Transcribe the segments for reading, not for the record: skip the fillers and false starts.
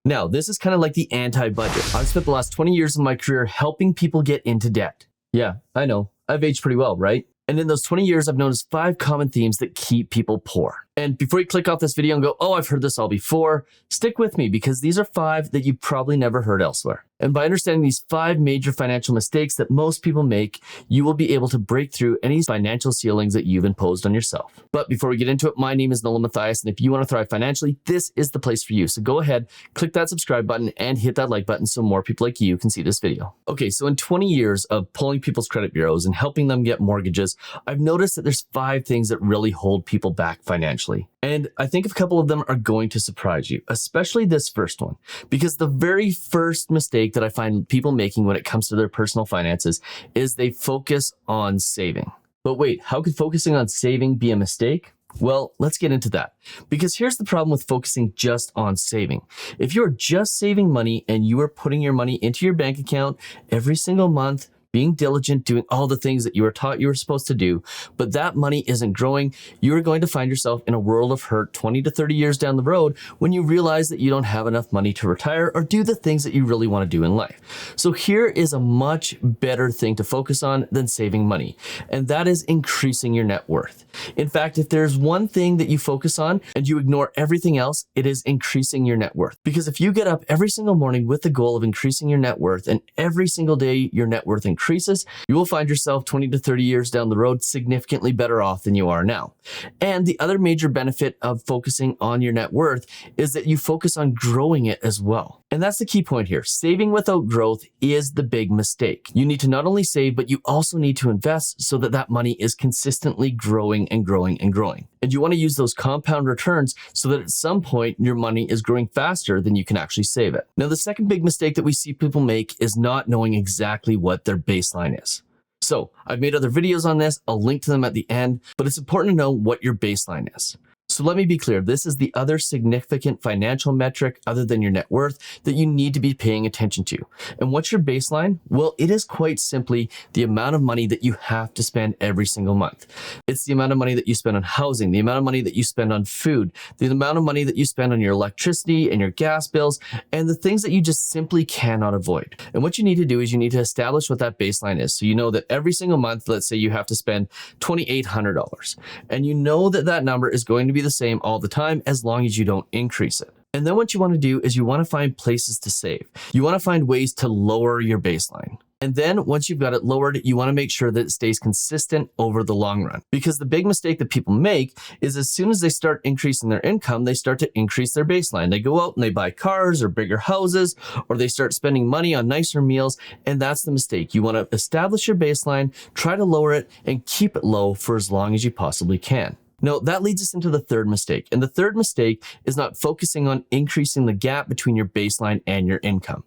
Now, this is kind of like the anti-budget. I've spent the last 20 years of my career helping people get into debt. Yeah, I know. I've aged pretty well, right? And in those 20 years, I've noticed 5 common themes that keep people poor. And before you click off this video and go, oh, I've heard this all before, stick with me because these are 5 that you've probably never heard elsewhere. And by understanding these 5 major financial mistakes that most people make, you will be able to break through any financial ceilings that you've imposed on yourself. But before we get into it, my name is Nolan Mathias, and if you want to thrive financially, this is the place for you. So go ahead, click that subscribe button and hit that like button so more people like you can see this video. Okay, so in 20 years of pulling people's credit bureaus and helping them get mortgages, I've noticed that there's 5 things that really hold people back financially. And I think a couple of them are going to surprise you, especially this first one, because the very first mistake that I find people making when it comes to their personal finances is they focus on saving. But wait, how could focusing on saving be a mistake? Well, let's get into that, because here's the problem with focusing just on saving. If you're just saving money and you are putting your money into your bank account every single month, being diligent, doing all the things that you were taught you were supposed to do, but that money isn't growing, you're going to find yourself in a world of hurt 20 to 30 years down the road when you realize that you don't have enough money to retire or do the things that you really want to do in life. So here is a much better thing to focus on than saving money, and that is increasing your net worth. In fact, if there's one thing that you focus on and you ignore everything else, it is increasing your net worth. Because if you get up every single morning with the goal of increasing your net worth, and every single day your net worth increases, you will find yourself 20 to 30 years down the road significantly better off than you are now. And the other major benefit of focusing on your net worth is that you focus on growing it as well. And that's the key point here. Saving without growth is the big mistake. You need to not only save, but you also need to invest so that that money is consistently growing and growing and growing. And you want to use those compound returns so that at some point your money is growing faster than you can actually save it. Now, the second big mistake that we see people make is not knowing exactly what their baseline is. So I've made other videos on this. I'll link to them at the end, but it's important to know what your baseline is. So let me be clear, this is the other significant financial metric other than your net worth that you need to be paying attention to. And what's your baseline? Well, it is quite simply the amount of money that you have to spend every single month. It's the amount of money that you spend on housing, the amount of money that you spend on food, the amount of money that you spend on your electricity and your gas bills, and the things that you just simply cannot avoid. And what you need to do is you need to establish what that baseline is. So you know that every single month, let's say you have to spend $2,800, and you know that that number is going to be the same all the time as long as you don't increase it. And then what you want to do is you want to find places to save. You want to find ways to lower your baseline. And then once you've got it lowered, you want to make sure that it stays consistent over the long run. Because the big mistake that people make is as soon as they start increasing their income, they start to increase their baseline. They go out and they buy cars or bigger houses, or they start spending money on nicer meals. And that's the mistake. You want to establish your baseline, try to lower it, and keep it low for as long as you possibly can. Now, that leads us into the third mistake. And the third mistake is not focusing on increasing the gap between your baseline and your income.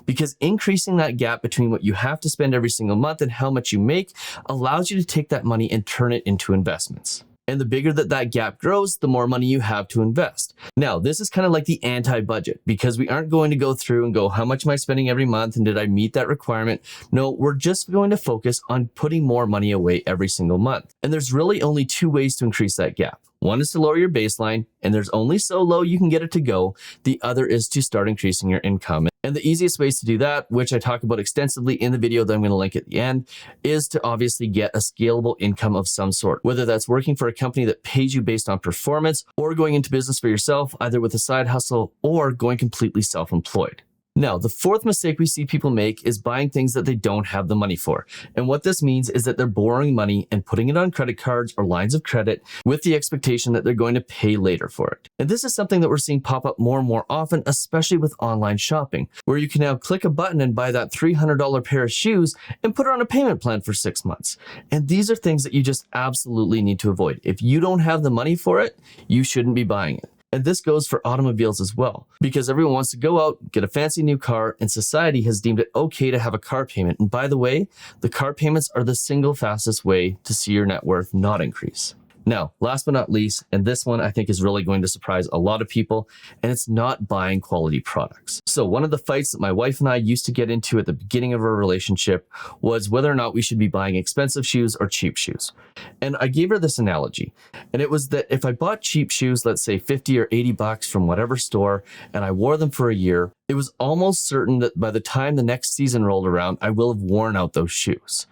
Because increasing that gap between what you have to spend every single month and how much you make allows you to take that money and turn it into investments. And the bigger that gap grows, the more money you have to invest. Now, this is kind of like the anti-budget, because we aren't going to go through and go, how much am I spending every month and did I meet that requirement? No, we're just going to focus on putting more money away every single month. And there's really only 2 ways to increase that gap. One is to lower your baseline, and there's only so low you can get it to go. The other is to start increasing your income. And the easiest ways to do that, which I talk about extensively in the video that I'm going to link at the end, is to obviously get a scalable income of some sort, whether that's working for a company that pays you based on performance or going into business for yourself, either with a side hustle or going completely self-employed. Now, the fourth mistake we see people make is buying things that they don't have the money for. And what this means is that they're borrowing money and putting it on credit cards or lines of credit with the expectation that they're going to pay later for it. And this is something that we're seeing pop up more and more often, especially with online shopping, where you can now click a button and buy that $300 pair of shoes and put it on a payment plan for 6 months. And these are things that you just absolutely need to avoid. If you don't have the money for it, you shouldn't be buying it. And this goes for automobiles as well, because everyone wants to go out, get a fancy new car, and society has deemed it okay to have a car payment. And by the way, the car payments are the single fastest way to see your net worth not increase. Now, last but not least, and this one I think is really going to surprise a lot of people, and it's not buying quality products. So one of the fights that my wife and I used to get into at the beginning of our relationship was whether or not we should be buying expensive shoes or cheap shoes. And I gave her this analogy, and it was that if I bought cheap shoes, let's say 50 or 80 bucks from whatever store, and I wore them for a year, it was almost certain that by the time the next season rolled around, I will have worn out those shoes.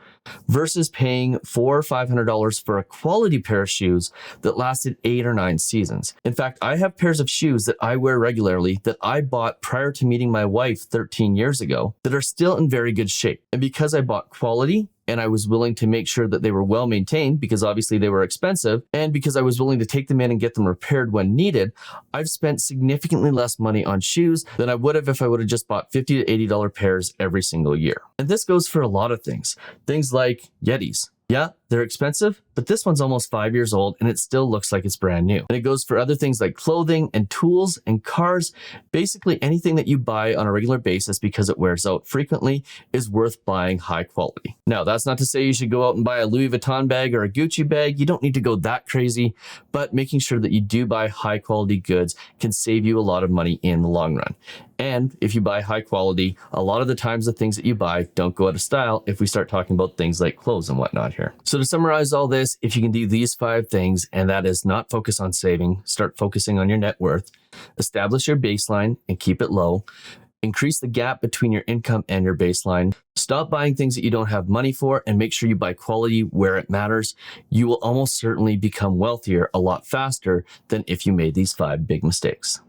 Versus paying $400 or $500 for a quality pair of shoes that lasted 8 or 9 seasons. In fact, I have pairs of shoes that I wear regularly that I bought prior to meeting my wife 13 years ago that are still in very good shape. And because I bought quality, and I was willing to make sure that they were well maintained because obviously they were expensive, and because I was willing to take them in and get them repaired when needed, I've spent significantly less money on shoes than I would have if I would have just bought $50 to $80 pairs every single year. And this goes for a lot of things. Things like Yetis. Yeah, they're expensive, but this one's almost 5 years old and it still looks like it's brand new. And it goes for other things like clothing and tools and cars. Basically anything that you buy on a regular basis because it wears out frequently is worth buying high quality. Now, that's not to say you should go out and buy a Louis Vuitton bag or a Gucci bag. You don't need to go that crazy, but making sure that you do buy high quality goods can save you a lot of money in the long run. And if you buy high quality, a lot of the times the things that you buy don't go out of style if we start talking about things like clothes and whatnot here. So to summarize all this, if you can do these 5 things, and that is not focus on saving, start focusing on your net worth, establish your baseline and keep it low, increase the gap between your income and your baseline, stop buying things that you don't have money for, and make sure you buy quality where it matters, you will almost certainly become wealthier a lot faster than if you made these 5 big mistakes.